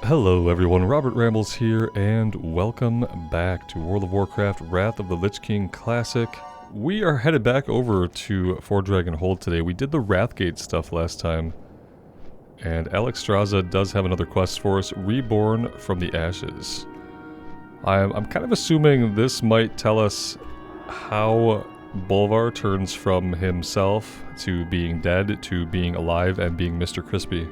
Hello everyone, Robert Rambles here, and welcome back to World of Warcraft Wrath of the Lich King Classic. We are headed back over to Four Dragon Hold today. We did the Wrathgate stuff last time, and Alexstrasza does have another quest for us, Reborn from the Ashes. I'm kind of assuming this might tell us how Bolvar turns from himself to being dead to being alive and being Mr. Crispy.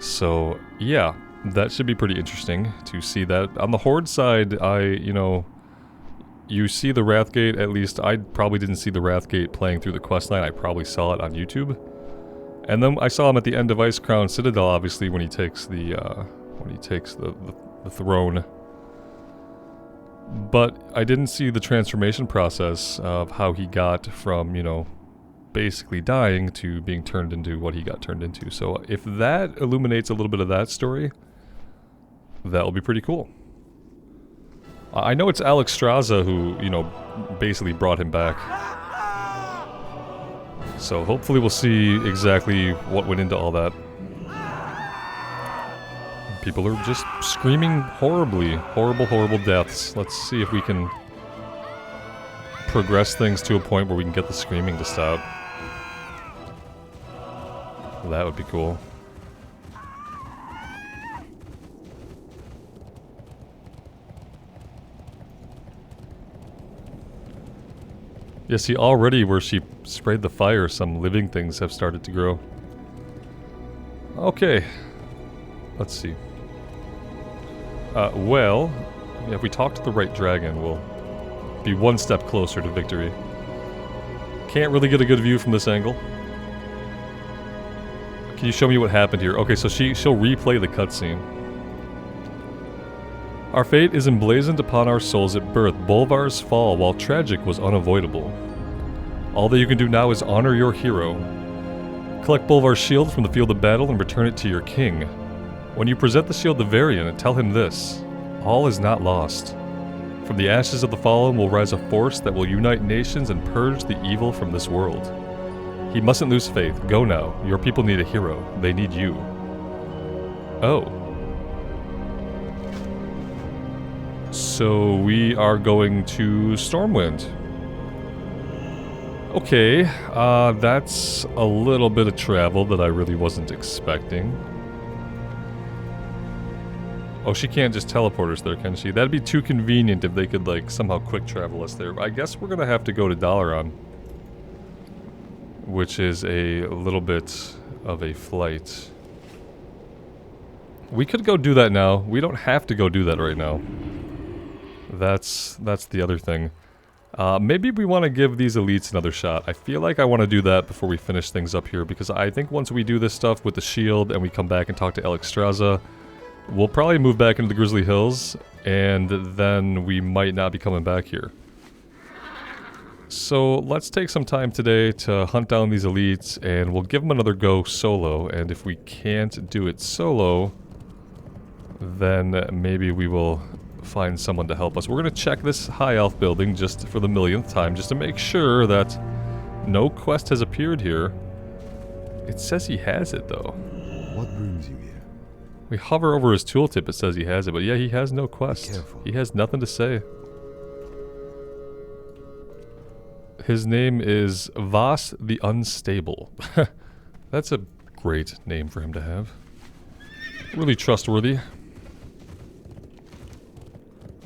So, yeah, that should be pretty interesting to see that. On the Horde side, you see the Wrathgate, at least I probably didn't see the Wrathgate playing through the questline, I probably saw it on YouTube. And then I saw him at the end of Icecrown Citadel, obviously, when he takes the throne. But I didn't see the transformation process of how he got from, basically dying to being turned into what he got turned into. So if that illuminates a little bit of that story, that'll be pretty cool. I know it's Alexstrasza who, basically brought him back. So hopefully we'll see exactly what went into all that. People are just screaming horribly, horrible deaths. Let's see if we can progress things to a point where we can get the screaming to stop. That would be cool. Yeah, see, already where she sprayed the fire, some living things have started to grow. Okay. Let's see. Well, if we talk to the right dragon, we'll be one step closer to victory. Can't really get a good view from this angle. Can you show me what happened here? Okay, so she'll replay the cutscene. Our fate is emblazoned upon our souls at birth. Bolvar's fall, while tragic, was unavoidable. All that you can do now is honor your hero. Collect Bolvar's shield from the field of battle and return it to your king. When you present the shield to Varian, tell him this: all is not lost. From the ashes of the fallen will rise a force that will unite nations and purge the evil from this world. He mustn't lose faith. Go now. Your people need a hero. They need you. Oh. So we are going to Stormwind. Okay, that's a little bit of travel that I really wasn't expecting. Oh, she can't just teleport us there, can she? That'd be too convenient if they could, somehow quick travel us there. I guess we're gonna have to go to Dalaran, which is a little bit of a flight. We could go do that now. We don't have to go do that right now. That's the other thing. Maybe we want to give these elites another shot. I feel like I want to do that before we finish things up here, because I think once we do this stuff with the shield and we come back and talk to Alexstrasza, we'll probably move back into the Grizzly Hills, and then we might not be coming back here. So let's take some time today to hunt down these elites, and we'll give them another go solo, and if we can't do it solo, then maybe we will find someone to help us. We're going to check this high elf building just for the millionth time, just to make sure that no quest has appeared here. It says he has it, though. What brings you here? We hover over his tooltip, it says he has it, but yeah, he has no quest. He has nothing to say. His name is Voss the Unstable. That's a great name for him to have. Really trustworthy.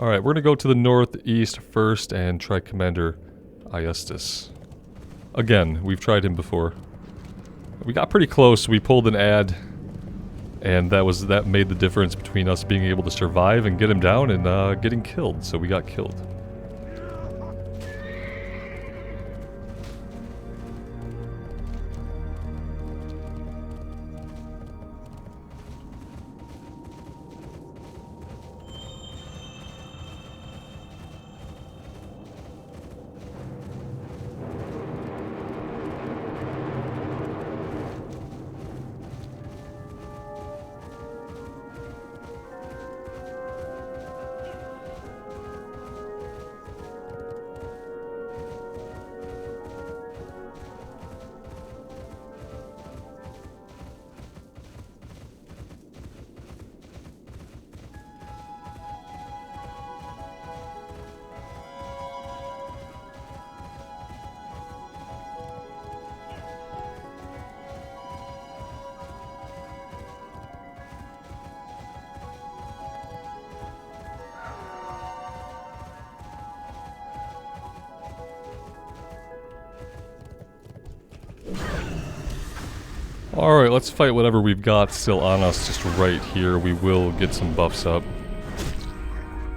Alright, we're gonna go to the northeast first and try Commander Iustus. Again, we've tried him before. We got pretty close, we pulled an ad, and that made the difference between us being able to survive and get him down and getting killed, so we got killed. Alright, let's fight whatever we've got still on us just right here. We will get some buffs up.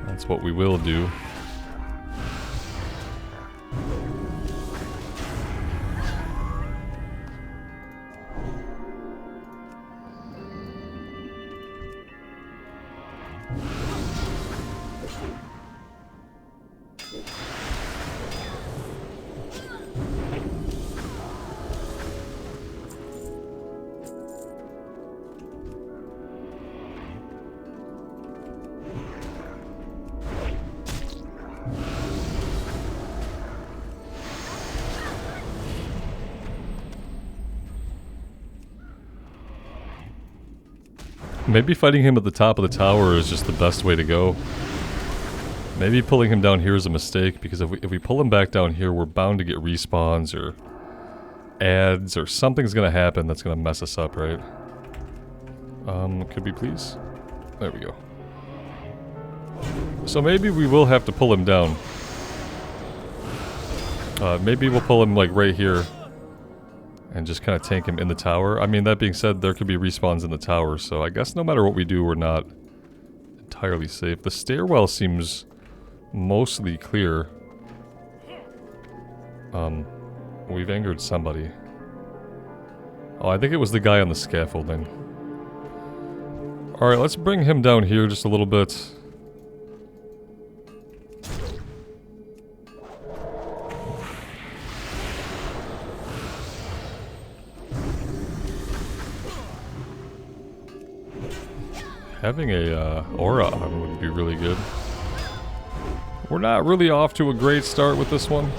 That's what we will do. Maybe fighting him at the top of the tower is just the best way to go. Maybe pulling him down here is a mistake, because if we pull him back down here, we're bound to get respawns or ads or something's gonna happen that's gonna mess us up, right? Could we please? There we go. So maybe we will have to pull him down. Maybe we'll pull him like right here and just kind of tank him in the tower. I mean, that being said, there could be respawns in the tower, so I guess no matter what we do, we're not entirely safe. The stairwell seems mostly clear. We've angered somebody. Oh, I think it was the guy on the scaffolding. Alright, let's bring him down here just a little bit. Having a aura on would be really good. We're not really off to a great start with this one.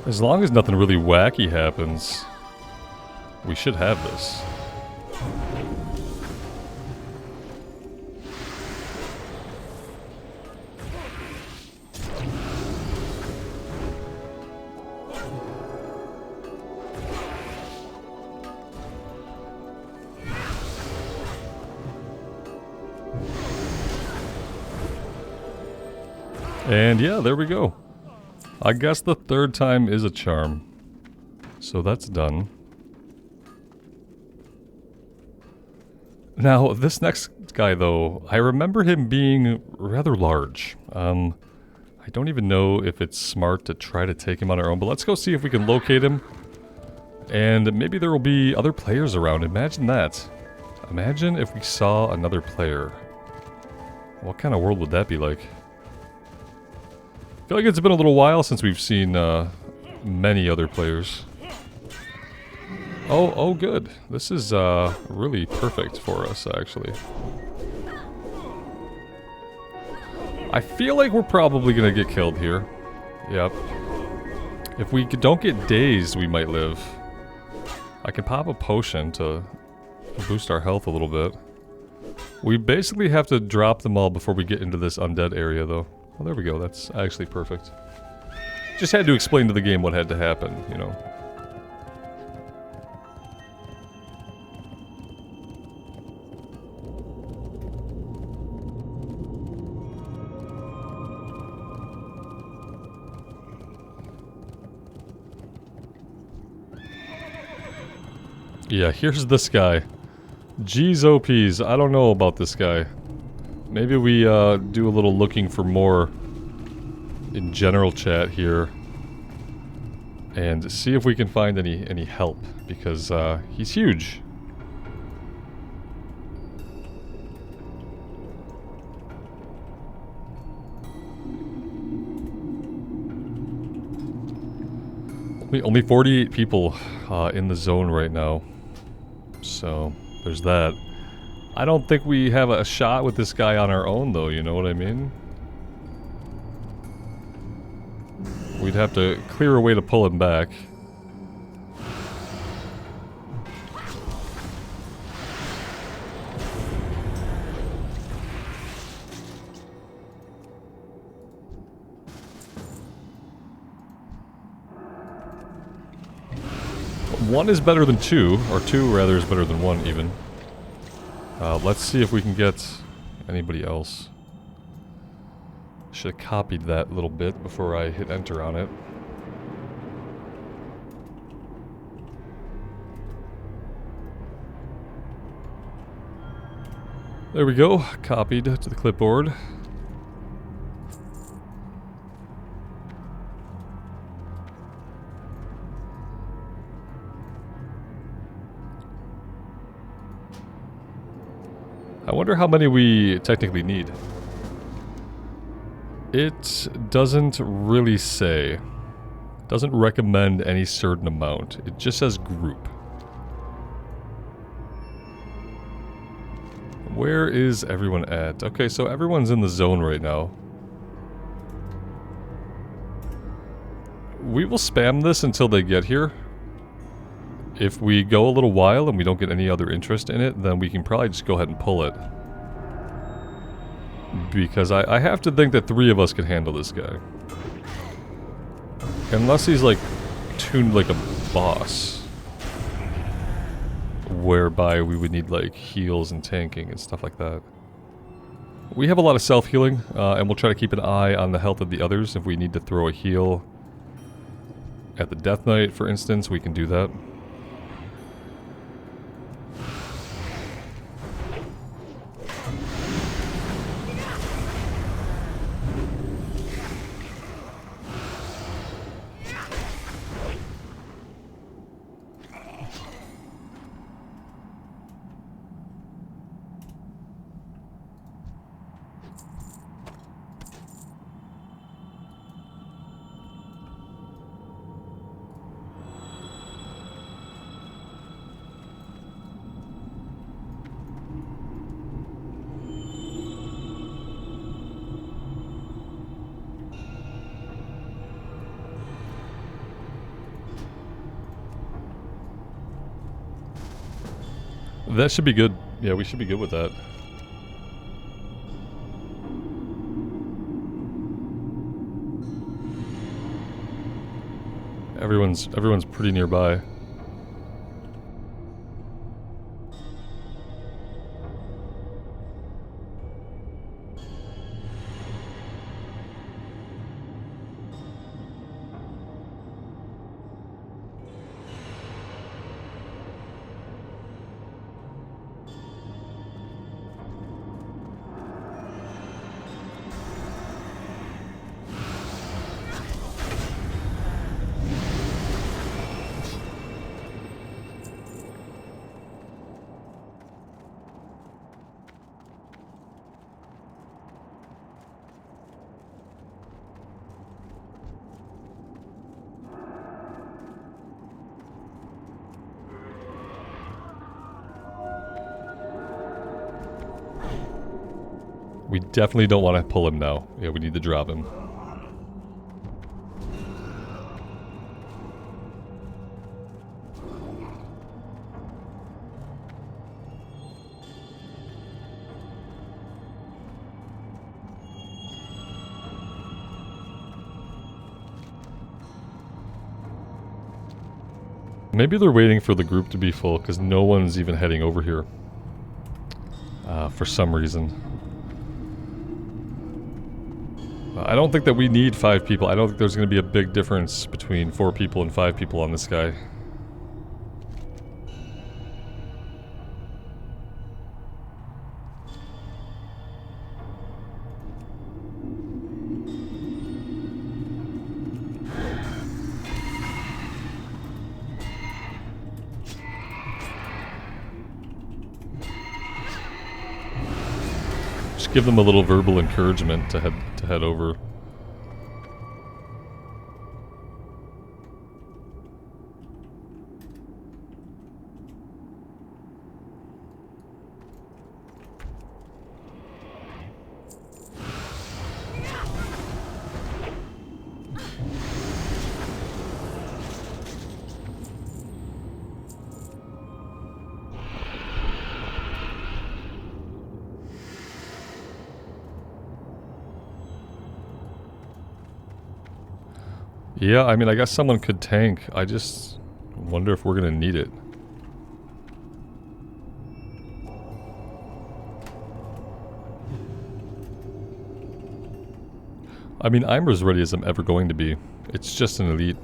As long as nothing really wacky happens, we should have this. And yeah, there we go. I guess the third time is a charm. So that's done. Now, this next guy though, I remember him being rather large. I don't even know if it's smart to try to take him on our own, but let's go see if we can locate him. And maybe there will be other players around. Imagine that. Imagine if we saw another player. What kind of world would that be like? I feel like it's been a little while since we've seen many other players. Oh, good. This is really perfect for us, actually. I feel like we're probably gonna get killed here. Yep. If we don't get dazed, we might live. I can pop a potion to boost our health a little bit. We basically have to drop them all before we get into this undead area, though. Well, there we go. That's actually perfect. Just had to explain to the game what had to happen, you know. Yeah, here's this guy. Jeez OPs, I don't know about this guy. Maybe we do a little looking for more in general chat here and see if we can find any help, because he's huge. Only 48 people in the zone right now. So, there's that. I don't think we have a shot with this guy on our own, though, you know what I mean? We'd have to clear a way to pull him back. One is better than two, or two rather is better than one even. Let's see if we can get anybody else. Should have copied that little bit before I hit enter on it. There we go, copied to the clipboard. I wonder how many we technically need. It doesn't really say. Doesn't recommend any certain amount. It just says group. Where is everyone at? Okay, so everyone's in the zone right now. We will spam this until they get here. If we go a little while and we don't get any other interest in it, then we can probably just go ahead and pull it. Because I have to think that 3 of us can handle this guy. Unless he's like tuned like a boss. Whereby we would need like heals and tanking and stuff like that. We have a lot of self-healing, and we'll try to keep an eye on the health of the others. If we need to throw a heal at the Death Knight, for instance, we can do that. That should be good. Yeah, we should be good with that. Everyone's pretty nearby. We definitely don't want to pull him now. Yeah, we need to drop him. Maybe they're waiting for the group to be full because no one's even heading over here. For some reason. I don't think that we need 5 people. I don't think there's going to be a big difference between 4 people and 5 people on this guy. Just give them a little verbal encouragement to head over. Yeah, I mean, I guess someone could tank. I just wonder if we're gonna need it. I mean, I'm as ready as I'm ever going to be. It's just an elite.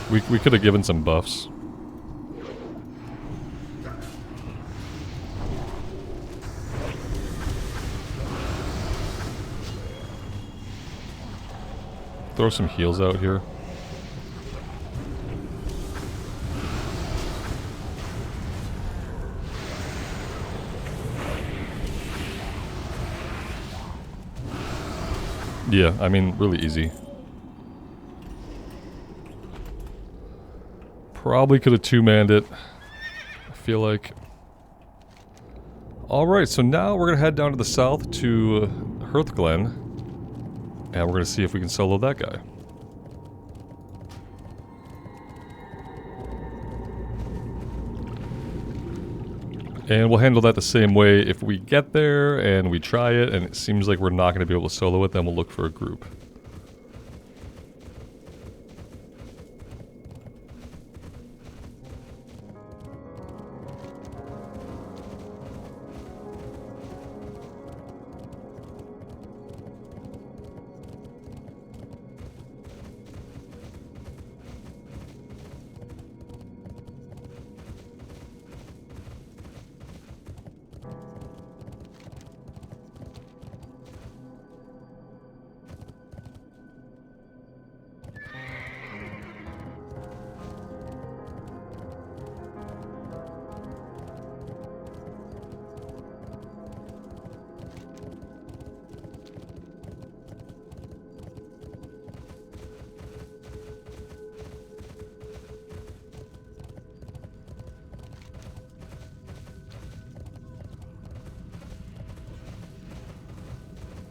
We could have given some buffs. Throw some heals out here. Yeah, I mean, really easy. Probably could have two-manned it, I feel like. Alright, so now we're going to head down to the south to Hearthglen. And we're going to see if we can solo that guy. And we'll handle that the same way. If we get there and we try it and it seems like we're not going to be able to solo it, then we'll look for a group.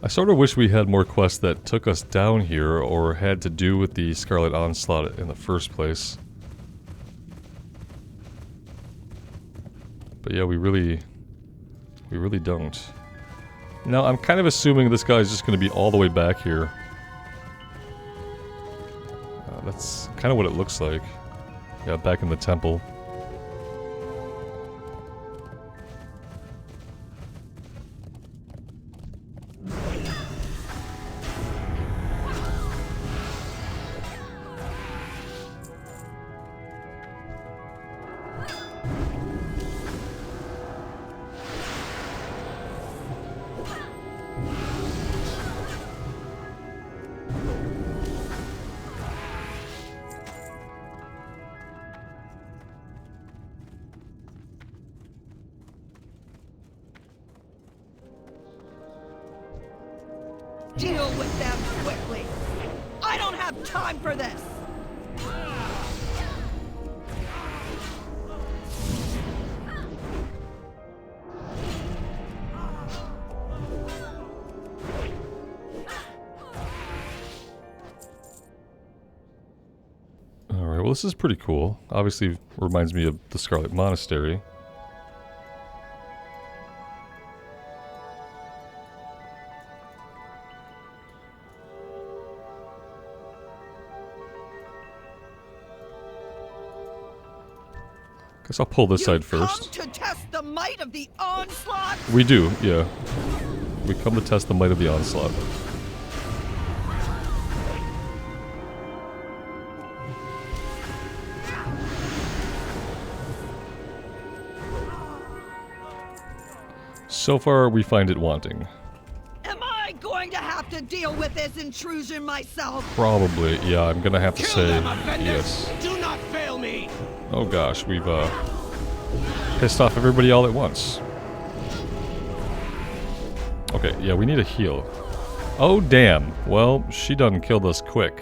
I sort of wish we had more quests that took us down here or had to do with the Scarlet Onslaught in the first place. But yeah, we really don't. Now, I'm kind of assuming this guy's just going to be all the way back here. That's kind of what it looks like. Yeah, back in the temple. Deal with them quickly! I don't have time for this! Alright, well this is pretty cool. Obviously reminds me of the Scarlet Monastery. Guess I'll pull this side first. Come to test the might of the onslaught? We do, yeah. We come to test the might of the onslaught. So far, we find it wanting. Am I going to have to deal with this intrusion myself? Probably, yeah, I'm gonna have to say yes. Do not fail me! Oh gosh, we've pissed off everybody all at once. Okay, yeah, we need a heal. Oh damn, well, she done killed us quick.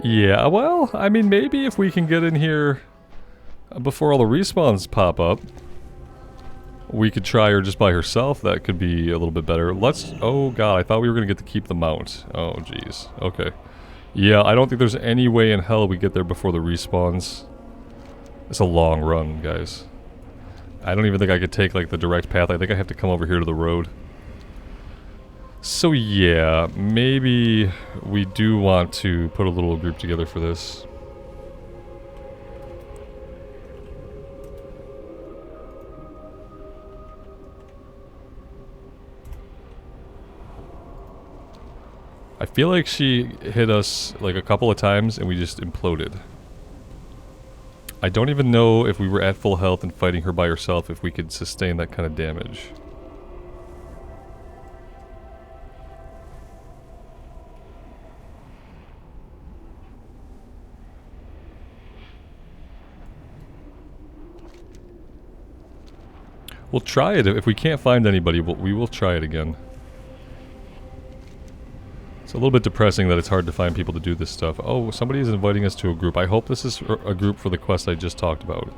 Yeah, well, I mean, maybe if we can get in here before all the respawns pop up, we could try her just by herself. That could be a little bit better. Let's... Oh god, I thought we were going to get to keep the mount. Oh jeez. Okay. Yeah, I don't think there's any way in hell we get there before the respawns. It's a long run, guys. I don't even think I could take like the direct path. I think I have to come over here to the road. So yeah, maybe we do want to put a little group together for this. I feel like she hit us like a couple of times and we just imploded. I don't even know if we were at full health and fighting her by herself if we could sustain that kind of damage. We'll try it. If we can't find anybody, we will try it again. It's a little bit depressing that it's hard to find people to do this stuff. Oh, somebody is inviting us to a group. I hope this is a group for the quest I just talked about.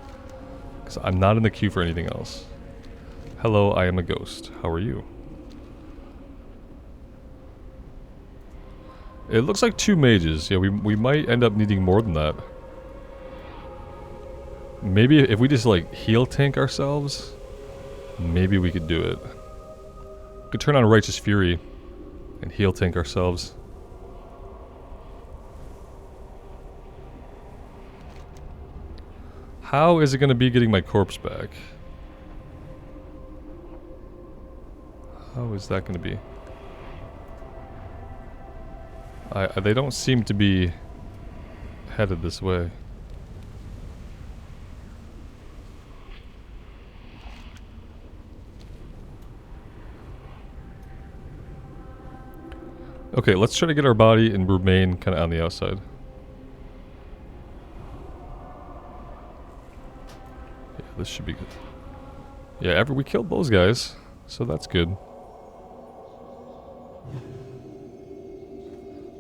Because I'm not in the queue for anything else. Hello, I am a ghost. How are you? It looks like 2 mages. Yeah, we might end up needing more than that. Maybe if we just like heal tank ourselves, maybe we could do it. We could turn on Righteous Fury and heal tank ourselves. How is it going to be getting my corpse back? How is that going to be? They don't seem to be headed this way. Okay, let's try to get our body and remain kind of on the outside. Yeah, this should be good. Yeah, we killed those guys, so that's good.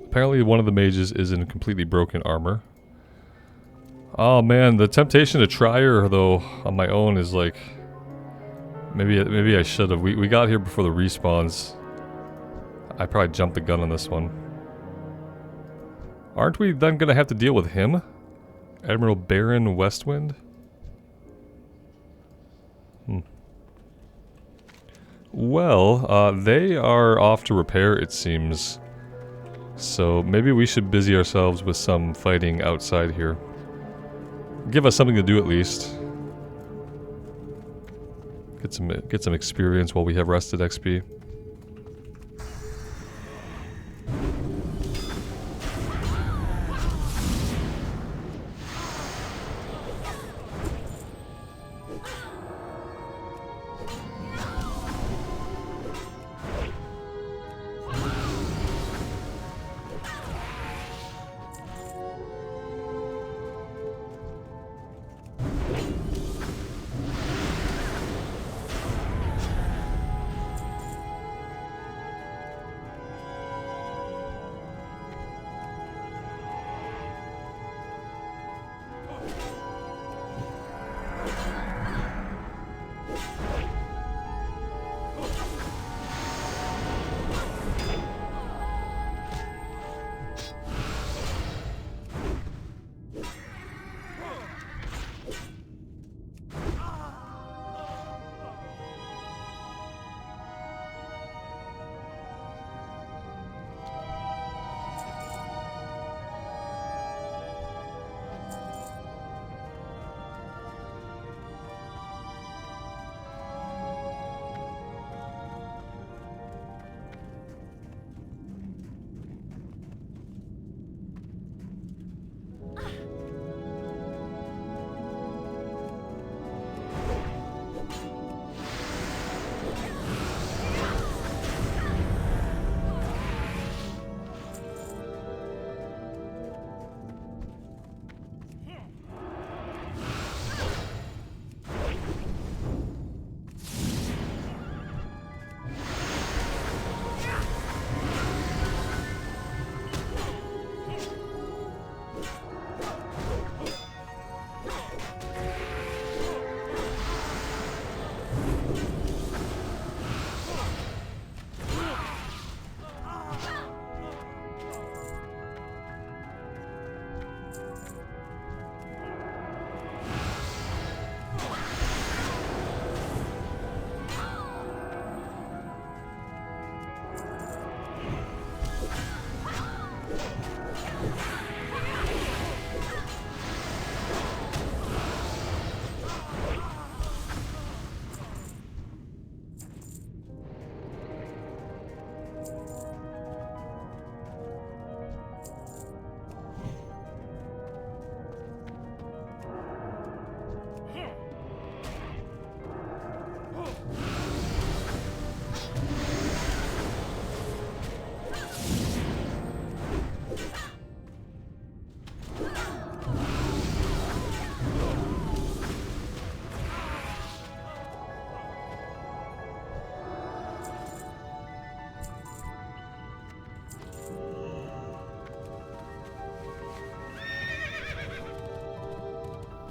Apparently one of the mages is in completely broken armor. Oh man, the temptation to try her though on my own is like... Maybe I should have. We got here before the respawns. I probably jumped the gun on this one. Aren't we then gonna have to deal with him? Admiral Baron Westwind? Well, they are off to repair, it seems. So maybe we should busy ourselves with some fighting outside here. Give us something to do at least. Get some experience while we have rested XP.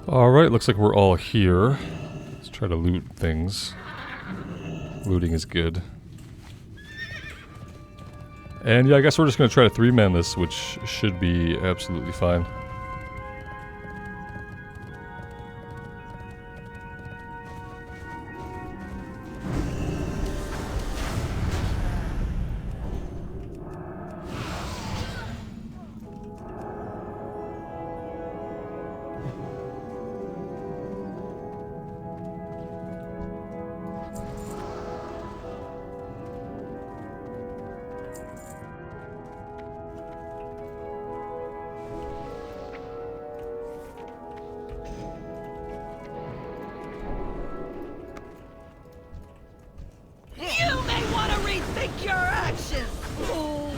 Alright, looks like we're all here. Let's try to loot things. Looting is good. And yeah, I guess we're just going to try to 3-man this, which should be absolutely fine. You may want to rethink your actions, fool!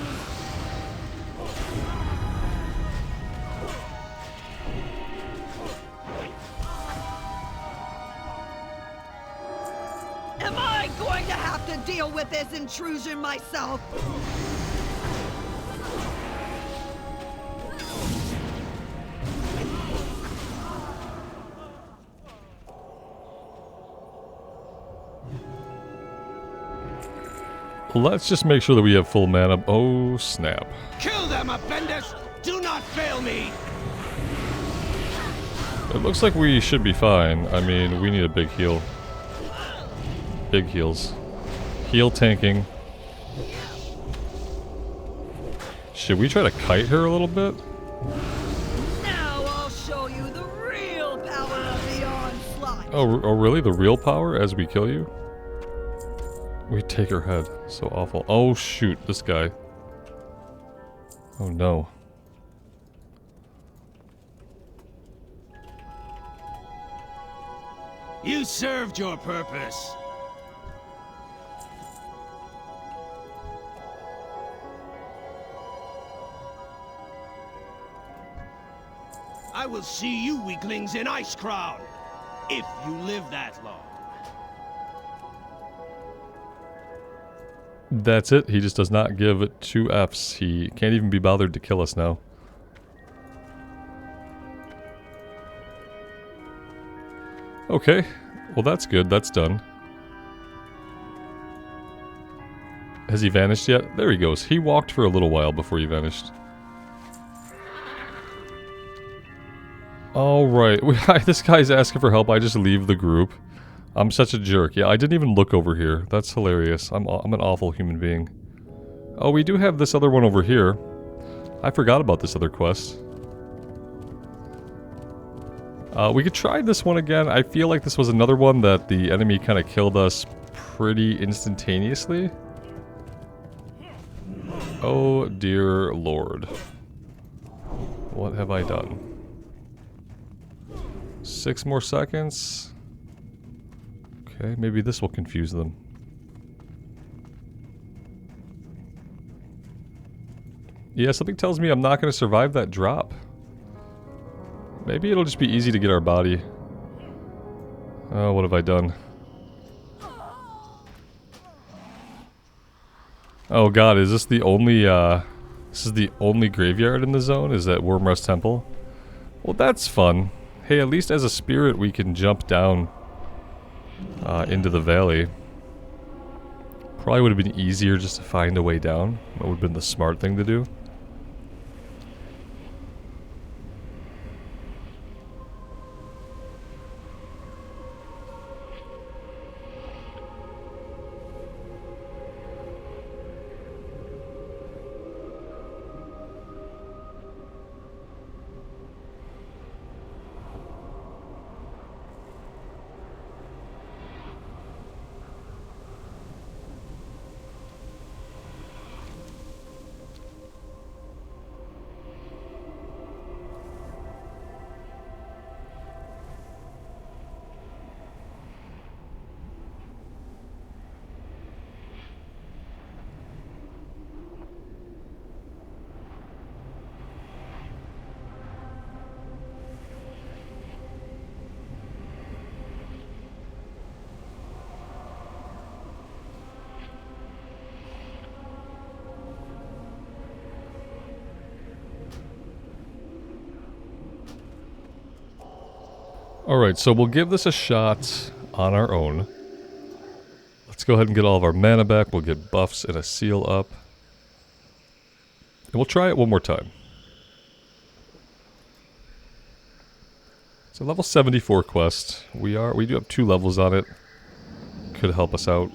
Am I going to have to deal with this intrusion myself? Let's just make sure that we have full mana. Oh, snap. Kill them, Appendus! Do not fail me! It looks like we should be fine. I mean, we need a big heal. Big heals. Heal tanking. Should we try to kite her a little bit? Now I'll show you the real power of the Onslaught! Oh, really? The real power as we kill you? We take her head. So awful. Oh, shoot. This guy. Oh, no. You served your purpose. I will see you weaklings in Ice Crown, if you live that long. That's it. He just does not give it 2 Fs. He can't even be bothered to kill us now. Okay. Well, that's good. That's done. Has he vanished yet? There he goes. He walked for a little while before he vanished. Alright. This guy's asking for help. I just leave the group. I'm such a jerk. Yeah, I didn't even look over here. That's hilarious. I'm an awful human being. Oh, we do have this other one over here. I forgot about this other quest. We could try this one again. I feel like this was another one that the enemy kind of killed us pretty instantaneously. Oh, dear Lord. What have I done? 6 more seconds. Okay, maybe this will confuse them. Yeah, something tells me I'm not going to survive that drop. Maybe it'll just be easy to get our body. Oh, what have I done? Oh god, is this the only, this is the only graveyard in the zone? Is that Wormrust Temple? Well, that's fun. Hey, at least as a spirit we can jump down into the valley. Probably would have been easier just to find a way down. That would have been the smart thing to do. Alright, so we'll give this a shot on our own. Let's go ahead and get all of our mana back. We'll get buffs and a seal up. And we'll try it one more time. It's a level 74 quest. We do have 2 levels on it. Could help us out.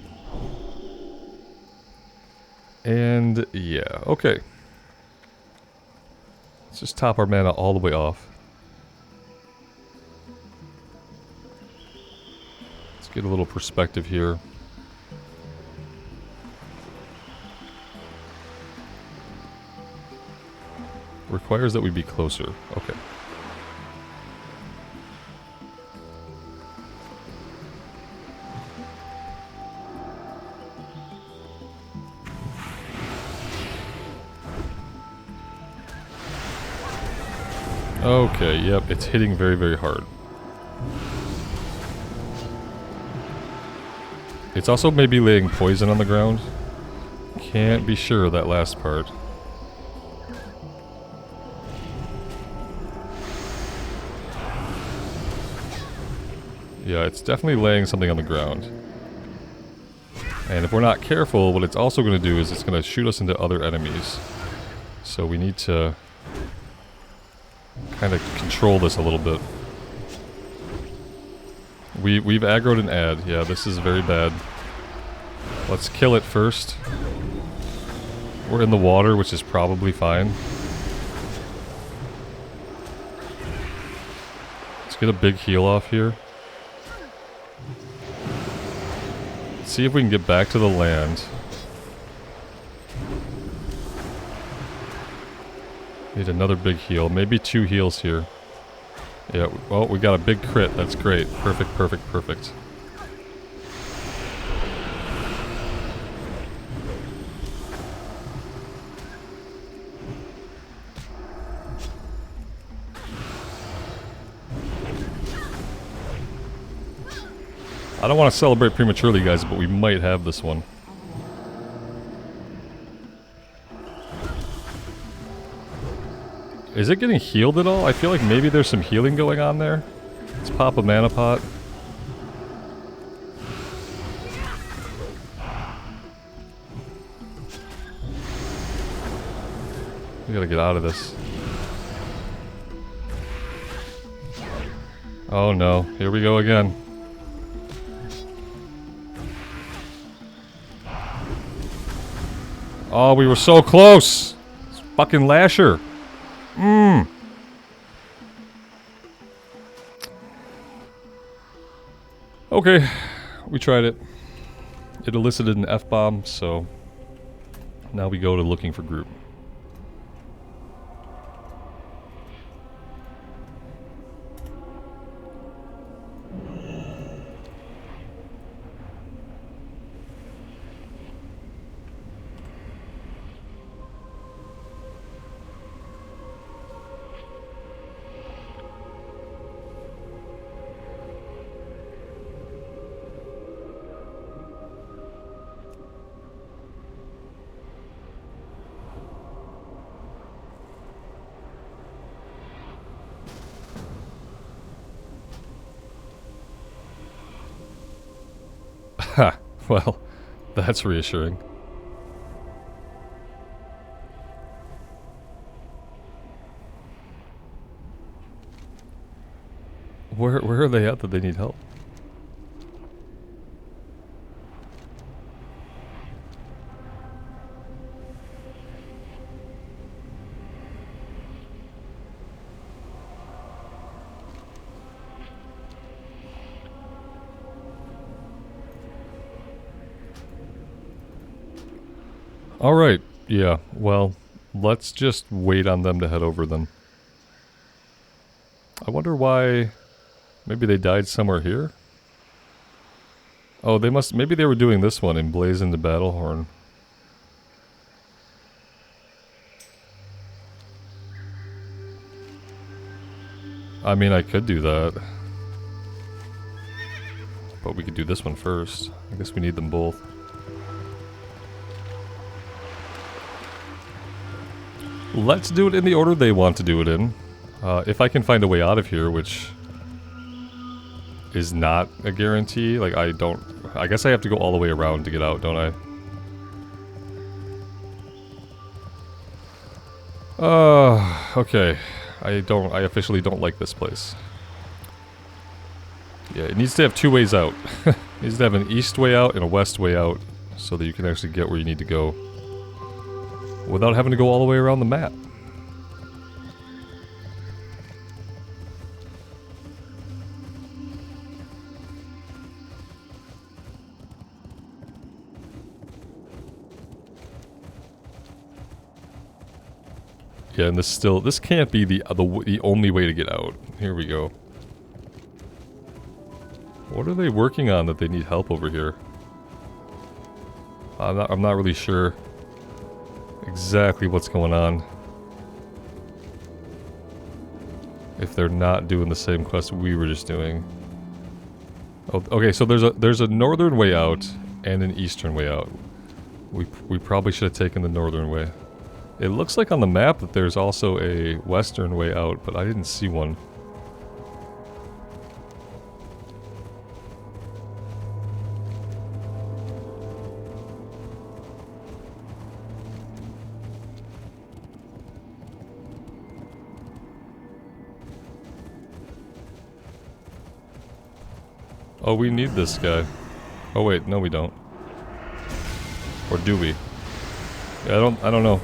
And yeah, okay. Let's just top our mana all the way off. Let's get a little perspective here. Requires that we be closer. Okay. Okay, yep, it's hitting very, very hard. It's also maybe laying poison on the ground. Can't be sure of that last part. Yeah, it's definitely laying something on the ground. And if we're not careful, what it's also going to do is it's going to shoot us into other enemies. So we need to kind of control this a little bit. We've aggroed an ad. Yeah, this is very bad. Let's kill it first. We're in the water, which is probably fine. Let's get a big heal off here. See if we can get back to the land. Need another big heal. Maybe 2 heals here. Yeah, well, we got a big crit. That's great. Perfect, perfect, perfect. I don't want to celebrate prematurely, guys, but we might have this one. Is it getting healed at all? I feel like maybe there's some healing going on there. Let's pop a mana pot. We gotta get out of this. Oh no, here we go again. Oh, we were so close! It's fucking Lasher! Okay, we tried it. It elicited an F-bomb, so now we go to looking for group. Ha! Well, that's reassuring. Where are they at that they need help? Alright, yeah, well, let's just wait on them to head over then. I wonder why... Maybe they died somewhere here? Oh, they must... Maybe they were doing this one, Emblazoned the Battlehorn. I mean, I could do that. But we could do this one first. I guess we need them both. Let's do it in the order they want to do it in. If I can find a way out of here, which is not a guarantee. Like, I guess I have to go all the way around to get out, don't I? Okay. I officially don't like this place. Yeah, it needs to have two ways out. It needs to have an east way out and a west way out so that you can actually get where you need to go without having to go all the way around the map. Yeah, and this can't be the only way to get out. Here we go. What are they working on that they need help over here? I'm not really sure exactly what's going on. If they're not doing the same quest we were just doing. Oh, okay, so there's a northern way out and an eastern way out. We probably should have taken the northern way. It looks like on the map that there's also a western way out, but I didn't see one. Oh, we need this guy. Oh wait, no we don't. Or do we? Yeah, I don't know.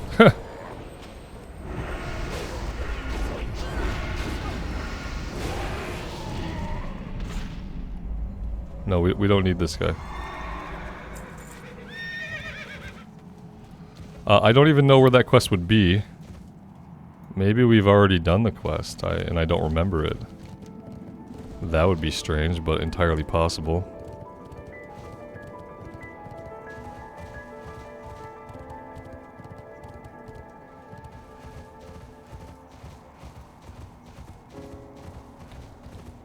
No, we don't need this guy. I don't even know where that quest would be. Maybe we've already done the quest, and I don't remember it. That would be strange, but entirely possible.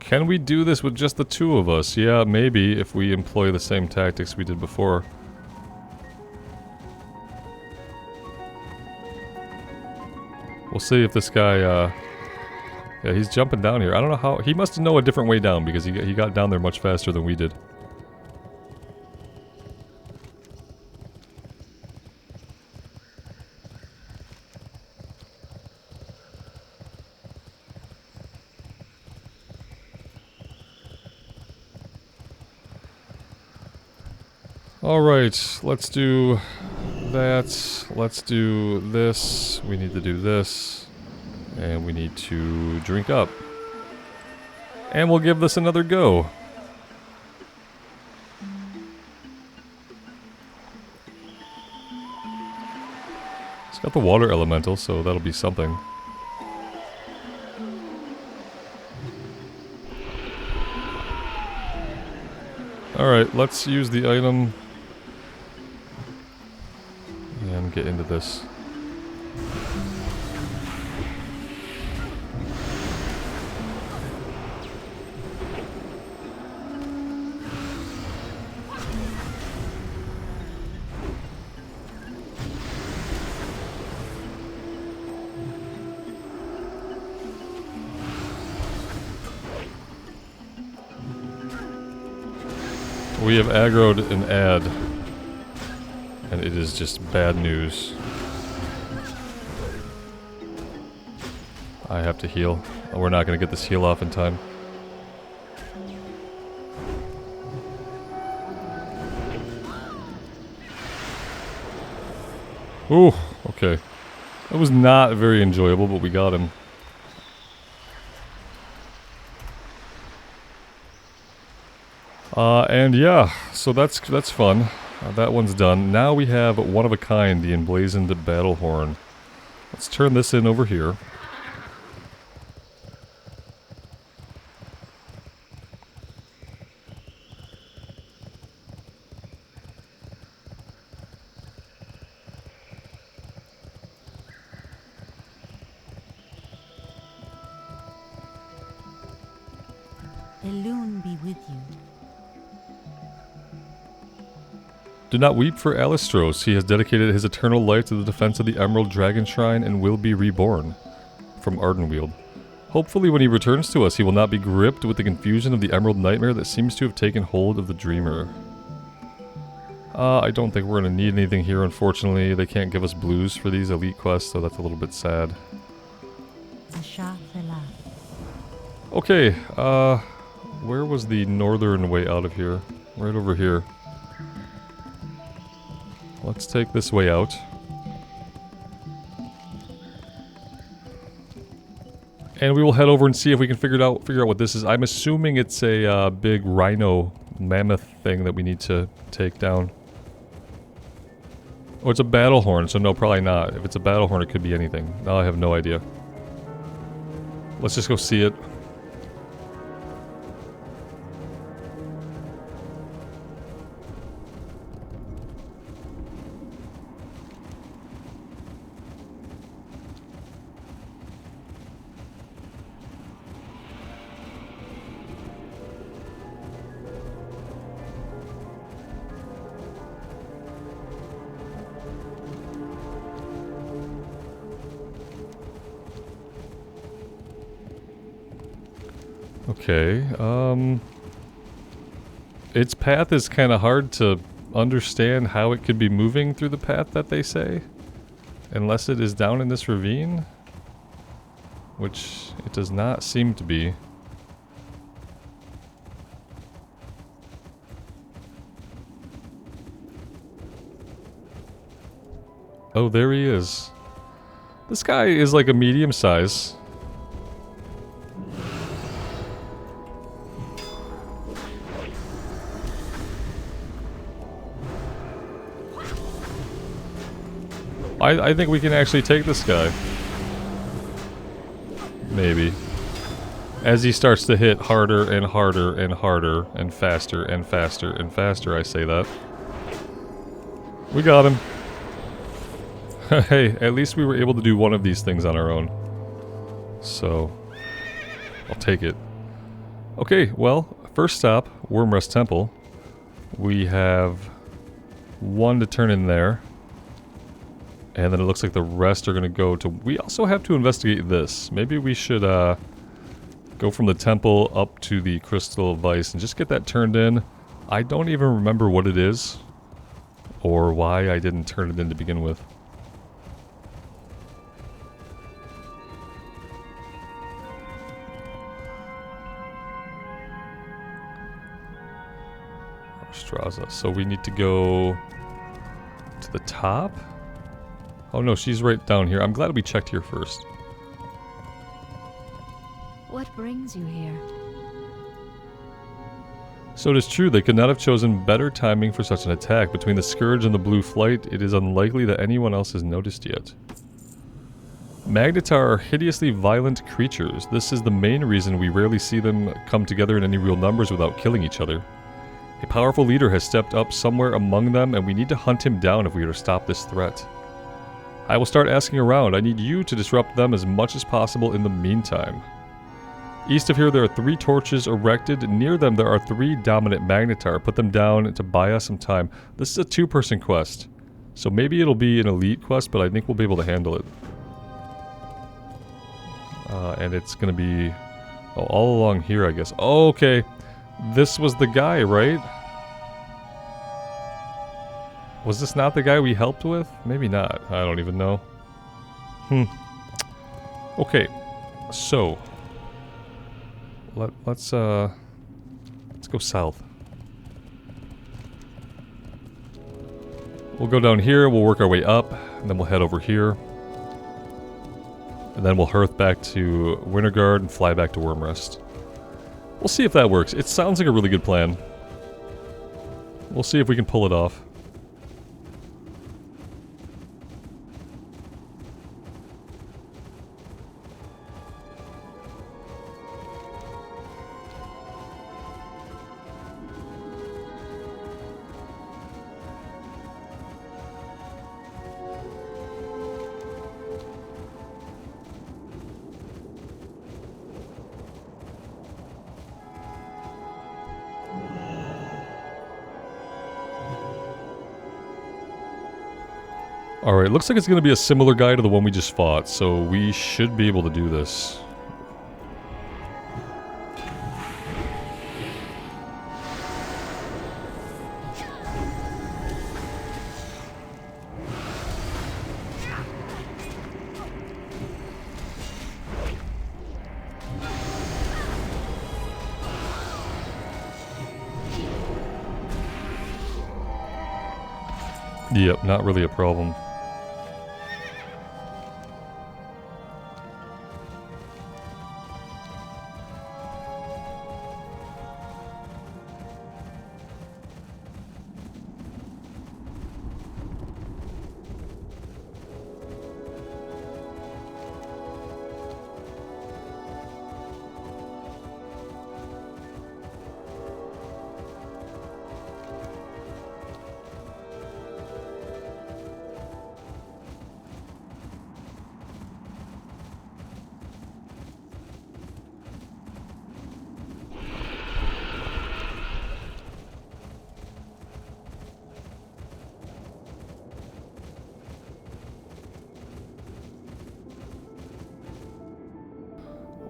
Can we do this with just the two of us? Yeah, maybe, if we employ the same tactics we did before. We'll see if this guy, yeah, he's jumping down here. I don't know how... He must know a different way down, because he got down there much faster than we did. Alright, let's do that. Let's do this. We need to do this. And we need to drink up. And we'll give this another go. It's got the water elemental, so that'll be something. Alright, let's use the item. And get into this. We have aggroed an ad, and it is just bad news. I have to heal. We're not going to get this heal off in time. Ooh, okay. That was not very enjoyable, but we got him. And yeah, so that's fun. That one's done. Now we have one of a kind, the emblazoned Battlehorn. Let's turn this in over here. Elune be with you. Do not weep for Alistros. He has dedicated his eternal life to the defense of the Emerald Dragon Shrine and will be reborn. From Ardenweald. Hopefully when he returns to us, he will not be gripped with the confusion of the Emerald Nightmare that seems to have taken hold of the Dreamer. I don't think we're going to need anything here, unfortunately. They can't give us blues for these elite quests, so that's a little bit sad. Okay, where was the northern way out of here? Right over here. Let's take this way out. And we will head over and see if we can figure out what this is. I'm assuming it's a big rhino mammoth thing that we need to take down. Oh, it's a Battlehorn, so no, probably not. If it's a Battlehorn, it could be anything. Now I have no idea. Let's just go see it. Okay, its path is kind of hard to understand how it could be moving through the path that they say. Unless it is down in this ravine. Which it does not seem to be. Oh, there he is. This guy is like a medium size. I think we can actually take this guy. Maybe. As he starts to hit harder and harder and harder and faster and faster and faster, I say that. We got him. Hey, at least we were able to do one of these things on our own. So, I'll take it. Okay, well, first stop, Wormrest Temple. We have one to turn in there. And then it looks like the rest are going to go to... We also have to investigate this. Maybe we should go from the temple up to the Crystal of Ice and just get that turned in. I don't even remember what it is. Or why I didn't turn it in to begin with. Straza. So we need to go to the top? Oh no, she's right down here. I'm glad we checked here first. What brings you here? So it is true, they could not have chosen better timing for such an attack. Between the Scourge and the Blue Flight, it is unlikely that anyone else has noticed yet. Magnetar are hideously violent creatures. This is the main reason we rarely see them come together in any real numbers without killing each other. A powerful leader has stepped up somewhere among them, and we need to hunt him down if we are to stop this threat. I will start asking around. I need you to disrupt them as much as possible in the meantime. East of here there are 3 torches erected. Near them there are 3 dominant Magnetar. Put them down to buy us some time. This is a 2-person quest. So maybe it'll be an elite quest, but I think we'll be able to handle it. And it's gonna be... Oh, all along here, I guess. Oh, okay. This was the guy, right? Was this not the guy we helped with? Maybe not. I don't even know. Okay. So. Let's go south. We'll go down here, we'll work our way up, and then we'll head over here. And then we'll hearth back to Winterguard and fly back to Wormrest. We'll see if that works. It sounds like a really good plan. We'll see if we can pull it off. Alright, looks like it's going to be a similar guy to the one we just fought, so we should be able to do this. Yep, not really a problem.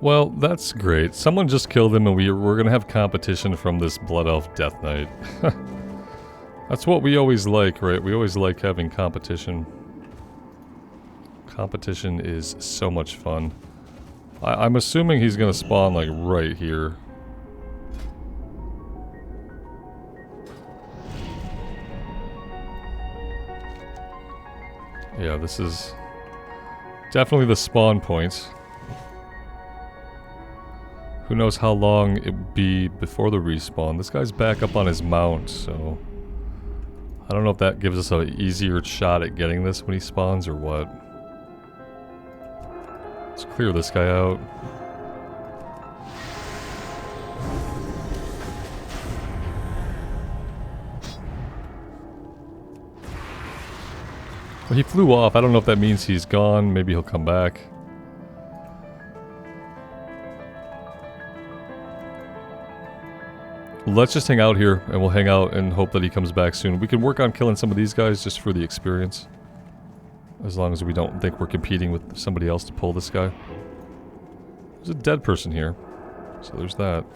Well, that's great. Someone just killed him and we're gonna have competition from this Blood Elf Death Knight. That's what we always like, right? We always like having competition. Competition is so much fun. I'm assuming he's gonna spawn like right here. Yeah, this is definitely the spawn point. Who knows how long it'd be before the respawn. This guy's back up on his mount, so I don't know if that gives us an easier shot at getting this when he spawns or what. Let's clear this guy out. Well, he flew off. I don't know if that means he's gone. Maybe he'll come back. Let's just hang out here, and we'll hang out and hope that he comes back soon. We can work on killing some of these guys just for the experience. As long as we don't think we're competing with somebody else to pull this guy. There's a dead person here, so there's that.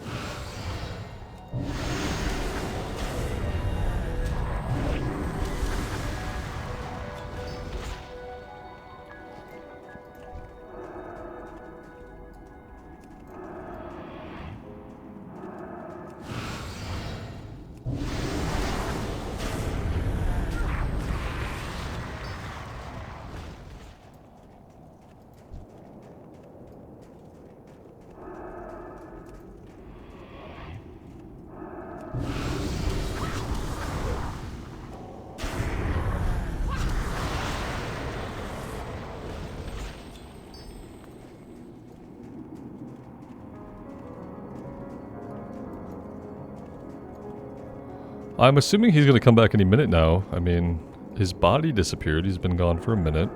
I'm assuming he's going to come back any minute now. I mean, his body disappeared. He's been gone for a minute.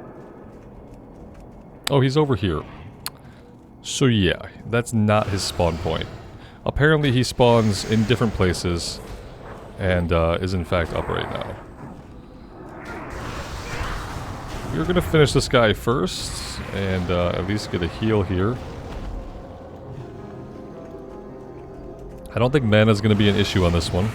Oh, he's over here. So yeah, that's not his spawn point. Apparently he spawns in different places and is in fact up right now. We're going to finish this guy first and at least get a heal here. I don't think mana is going to be an issue on this one.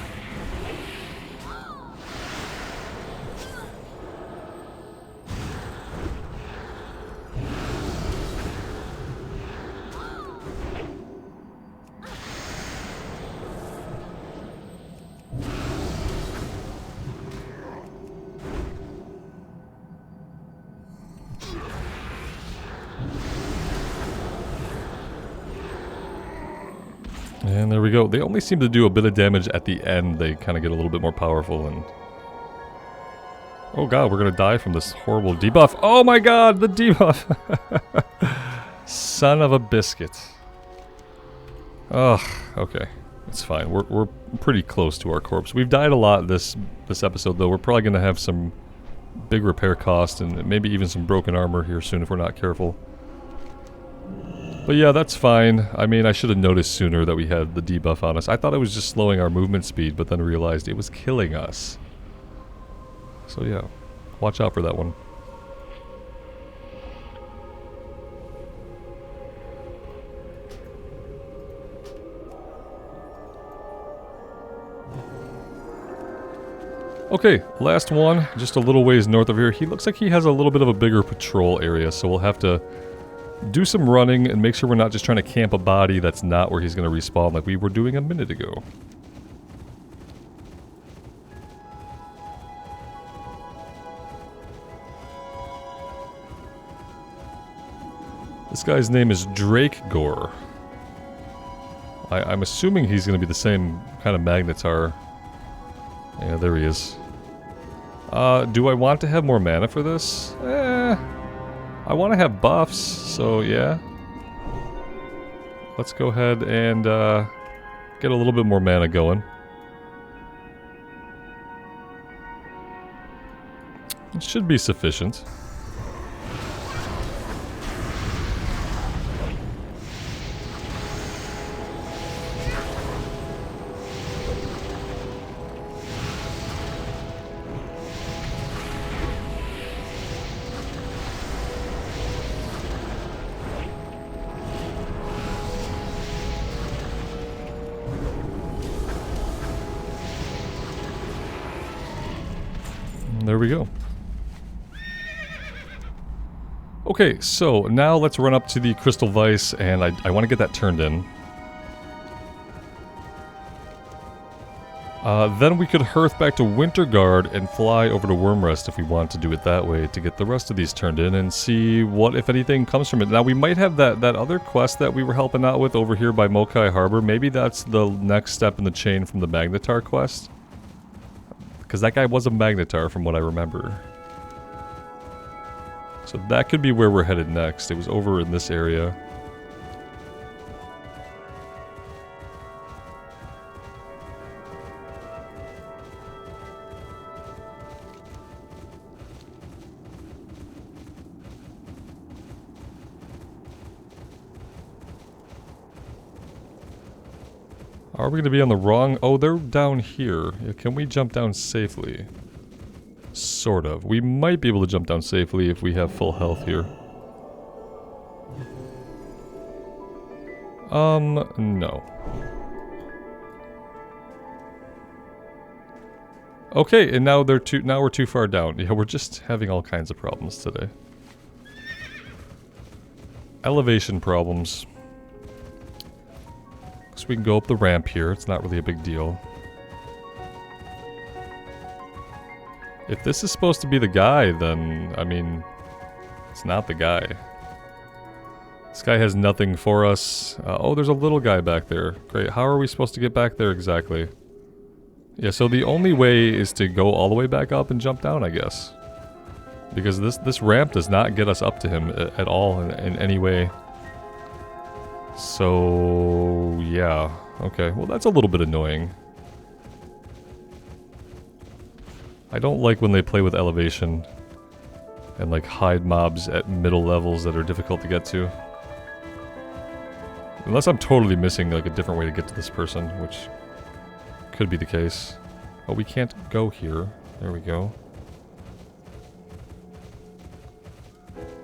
And there we go. They only seem to do a bit of damage at the end. They kind of get a little bit more powerful and... Oh god, we're gonna die from this horrible debuff. Oh my god, the debuff! Son of a biscuit. Ugh, okay. It's fine. We're pretty close to our corpse. We've died a lot this episode, though. We're probably gonna have some big repair costs and maybe even some broken armor here soon if we're not careful. But yeah, that's fine. I mean, I should have noticed sooner that we had the debuff on us. I thought it was just slowing our movement speed, but then realized it was killing us. So yeah, watch out for that one. Okay, last one, just a little ways north of here. He looks like he has a little bit of a bigger patrol area, so we'll have to do some running and make sure we're not just trying to camp a body that's not where he's going to respawn like we were doing a minute ago. This guy's name is Drakegore. I'm assuming he's going to be the same kind of Magnetar. Yeah, there he is. Do I want to have more mana for this? I want to have buffs, so yeah. Let's go ahead and get a little bit more mana going. It should be sufficient. There we go. Okay, so now let's run up to the Crystal Vice, and I want to get that turned in. Then we could hearth back to Winterguard and fly over to Wormrest if we want to do it that way to get the rest of these turned in and see what, if anything, comes from it. Now, we might have that other quest that we were helping out with over here by Mokai Harbor. Maybe that's the next step in the chain from the Magnetar quest. Because that guy was a Magnetar from what I remember. So that could be where we're headed next. It was over in this area. Are we going to be on the wrong... Oh, they're down here. Yeah, can we jump down safely? Sort of. We might be able to jump down safely if we have full health here. No. Okay, and now we're too far down. Yeah, we're just having all kinds of problems today. Elevation problems. So we can go up the ramp here. It's not really a big deal. If this is supposed to be the guy, then, I mean, it's not the guy. This guy has nothing for us. Oh, there's a little guy back there. Great. How are we supposed to get back there exactly? Yeah, so the only way is to go all the way back up and jump down, I guess. Because this ramp does not get us up to him at all in any way. So, yeah. Okay, well that's a little bit annoying. I don't like when they play with elevation and like hide mobs at middle levels that are difficult to get to. Unless I'm totally missing like a different way to get to this person, which could be the case. Oh, we can't go here. There we go.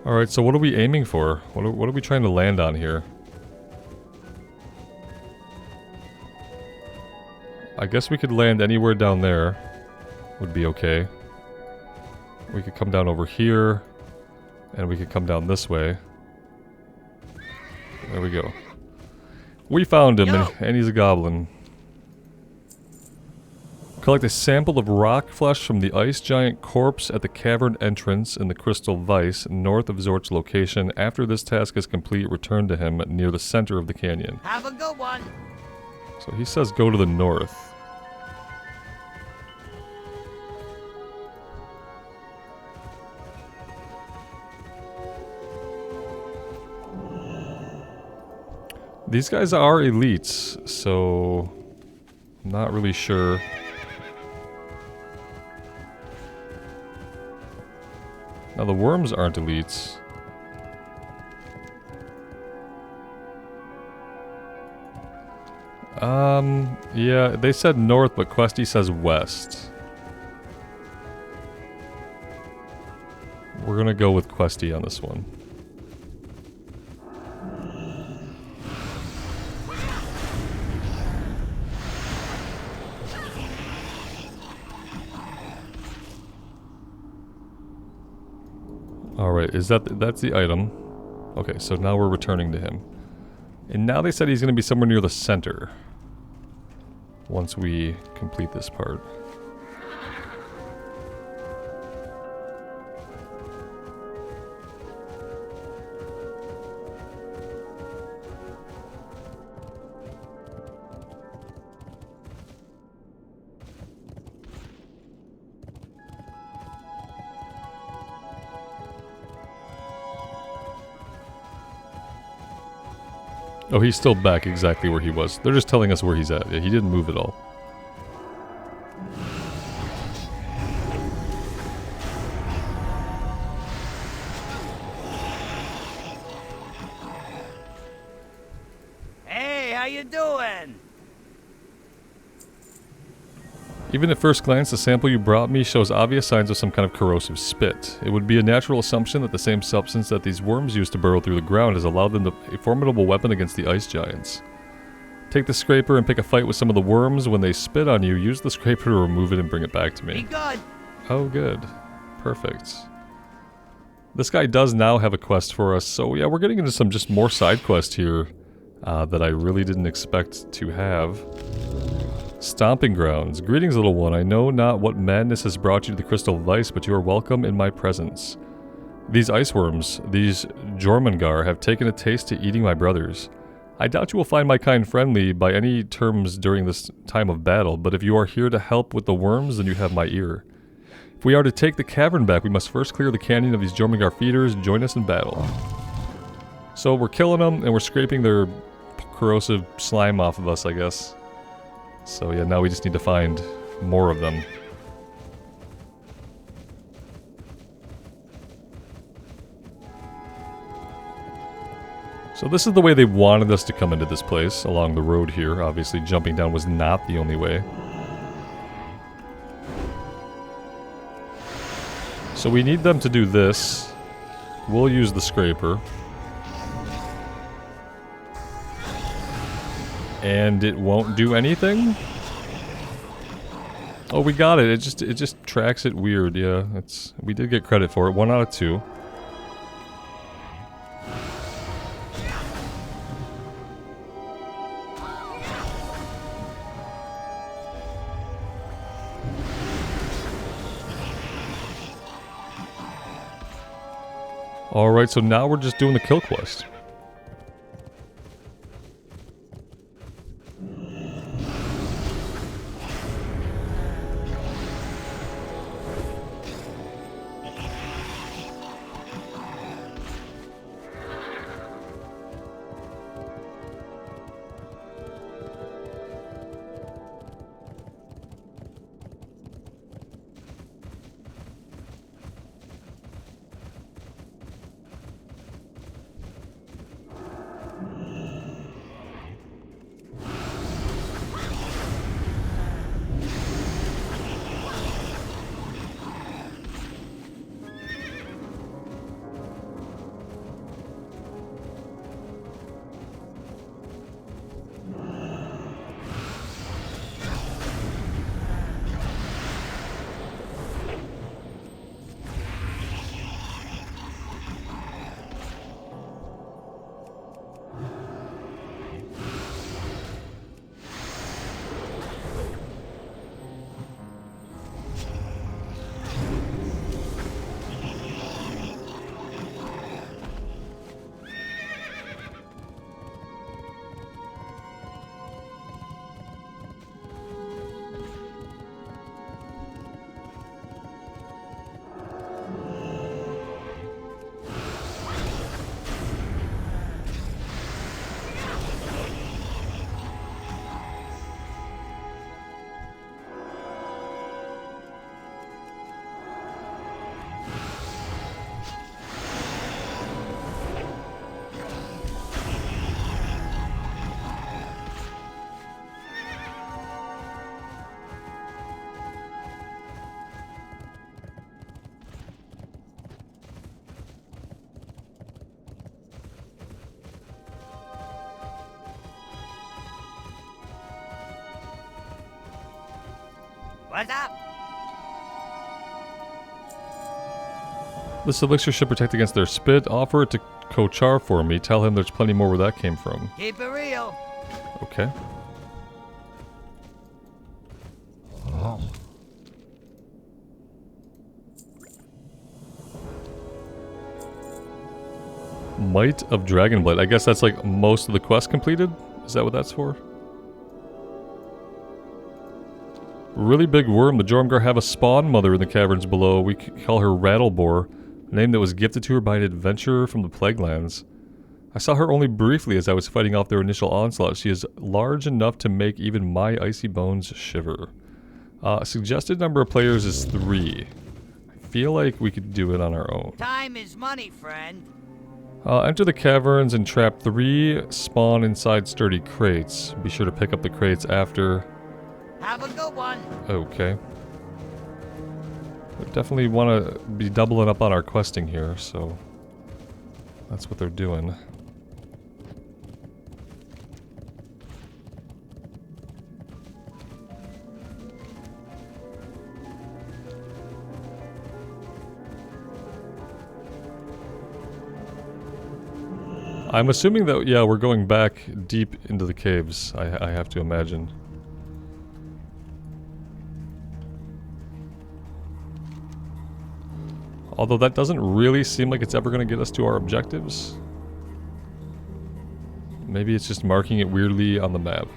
Alright, so what are we aiming for? What are we trying to land on here? I guess we could land anywhere down there. Would be okay. We could come down over here. And we could come down this way. There we go. We found him, and he's a goblin. Collect a sample of rock flesh from the ice giant corpse at the cavern entrance in the Crystal Vice, north of Zort's location. After this task is complete, return to him near the center of the canyon. Have a good one. So he says go to the north. These guys are elites, so I'm not really sure. Now the worms aren't elites. Yeah, they said north, but Questy says west. We're gonna go with Questy on this one. Alright, that's the item. Okay, so now we're returning to him. And now they said he's going to be somewhere near the center. Once we complete this part. Oh, he's still back exactly where he was. They're just telling us where he's at. Yeah, he didn't move at all. Hey, how you doing? Even at first glance, the sample you brought me shows obvious signs of some kind of corrosive spit. It would be a natural assumption that the same substance that these worms use to burrow through the ground has allowed them a formidable weapon against the ice giants. Take the scraper and pick a fight with some of the worms. When they spit on you, use the scraper to remove it and bring it back to Be me. good. Oh, good. Perfect. This guy does now have a quest for us, so yeah, we're getting into some just more side quests here that I really didn't expect to have. Stomping Grounds. Greetings, little one. I know not what madness has brought you to the Crystal of Ice, but you are welcome in my presence. These ice worms, these Jormungandr, have taken a taste to eating my brothers. I doubt you will find my kind friendly by any terms during this time of battle, but if you are here to help with the worms, then you have my ear. If we are to take the cavern back, we must first clear the canyon of these Jormungandr feeders. Join us in battle. So we're killing them, and we're scraping their corrosive slime off of us, I guess. So yeah, now we just need to find more of them. So this is the way they wanted us to come into this place, along the road here. Obviously, jumping down was not the only way. So we need them to do this. We'll use the scraper. And it won't do anything? Oh, we got it. It just tracks it weird. Yeah, we did get credit for it. 1 out of 2. Alright, so now we're just doing the kill quest. What's up? This elixir should protect against their spit. Offer it to Kochar for me. Tell him there's plenty more where that came from. Keep it real. Okay. Might of Dragonblight. I guess that's like most of the quest completed? Is that what that's for? Really big worm. The Jormungandr have a spawn mother in the caverns below. We call her Rattlebore, a name that was gifted to her by an adventurer from the Plaguelands. I saw her only briefly as I was fighting off their initial onslaught. She is large enough to make even my icy bones shiver. Suggested number of players is 3. I feel like we could do it on our own. Time is money, friend. Enter the caverns and trap 3 spawn inside sturdy crates. Be sure to pick up the crates after. Have a good one. Okay. We definitely want to be doubling up on our questing here, so that's what they're doing. I'm assuming that, yeah, we're going back deep into the caves, I have to imagine. Although that doesn't really seem like it's ever going to get us to our objectives. Maybe it's just marking it weirdly on the map.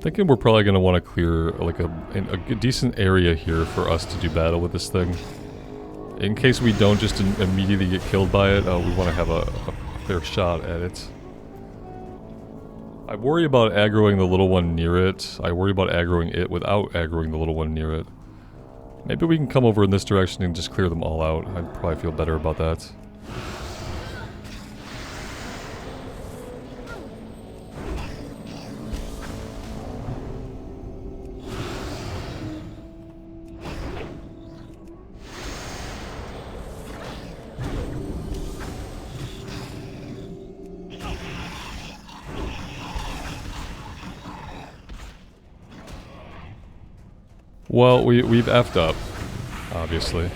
Thinking we're probably going to want to clear like a decent area here for us to do battle with this thing. In case we don't just immediately get killed by it, we want to have a fair shot at it. I worry about aggroing the little one near it. I worry about aggroing it without aggroing the little one near it. Maybe we can come over in this direction and just clear them all out. I'd probably feel better about that. Well, we've effed up, obviously.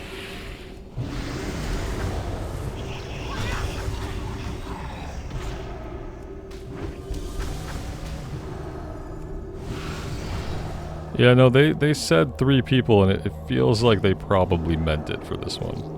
Yeah, no, they said 3 people, and it feels like they probably meant it for this one.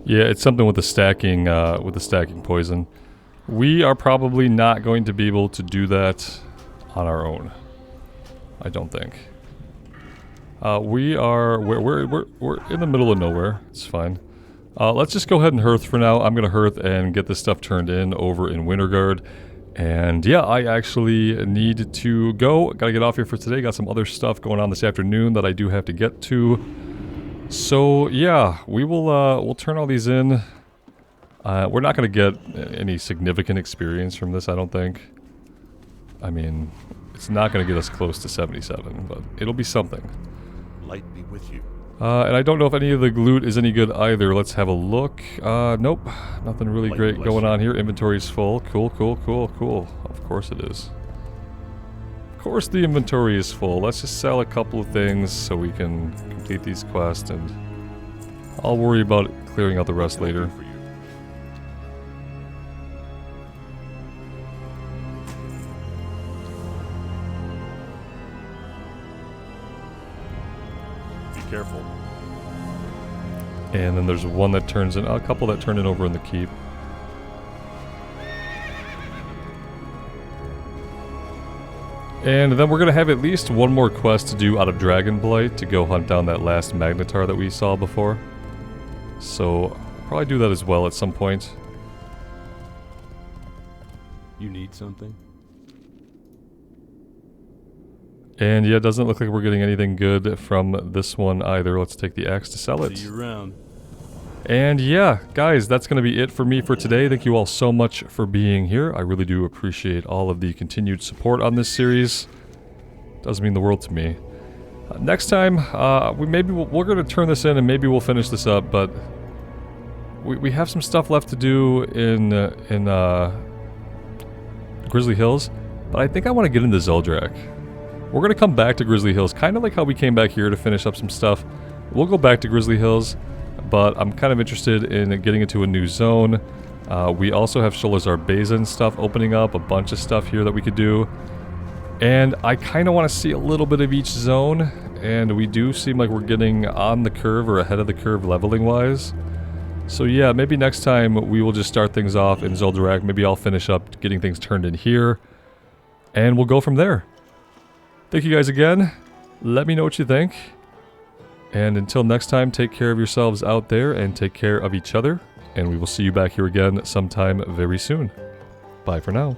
Yeah, it's something with the stacking poison. We are probably not going to be able to do that on our own. I don't think. We're in the middle of nowhere. It's fine. Let's just go ahead and hearth for now. I'm gonna hearth and get this stuff turned in over in Winterguard. And yeah, I actually need to go. Gotta get off here for today. Got some other stuff going on this afternoon that I do have to get to. So yeah, we will we'll turn all these in. We're not gonna get any significant experience from this, I don't think. I mean, it's not gonna get us close to 77, but it'll be something. Light be with you. And I don't know if any of the loot is any good either. Let's have a look. Nope. Nothing really Light great bless going you. on here. Inventory's full. Cool, cool, cool, cool. Of course it is. Of course the inventory is full. Let's just sell a couple of things so we can complete these quests, and I'll worry about clearing out the rest later. For you. Be careful. And then there's one that turns in, a couple that turn in over in the keep. And then we're going to have at least one more quest to do out of Dragonblight to go hunt down that last Magnetar that we saw before. So, probably do that as well at some point. You need something? And yeah, it doesn't look like we're getting anything good from this one either. Let's take the axe to sell it. See you around. And yeah, guys, that's going to be it for me for today. Thank you all so much for being here. I really do appreciate all of the continued support on this series. Does mean the world to me. Next time, we're going to turn this in and maybe we'll finish this up, but we have some stuff left to do in Grizzly Hills, but I think I want to get into Zeldrak. We're going to come back to Grizzly Hills, kind of like how we came back here to finish up some stuff. We'll go back to Grizzly Hills, but I'm kind of interested in getting into a new zone. We also have Sholazar Basin stuff opening up, a bunch of stuff here that we could do. And I kind of want to see a little bit of each zone, and we do seem like we're getting on the curve or ahead of the curve leveling-wise. So yeah, maybe next time we will just start things off in Zeldrak. Maybe I'll finish up getting things turned in here, and we'll go from there. Thank you guys again. Let me know what you think. And until next time, take care of yourselves out there and take care of each other. And we will see you back here again sometime very soon. Bye for now.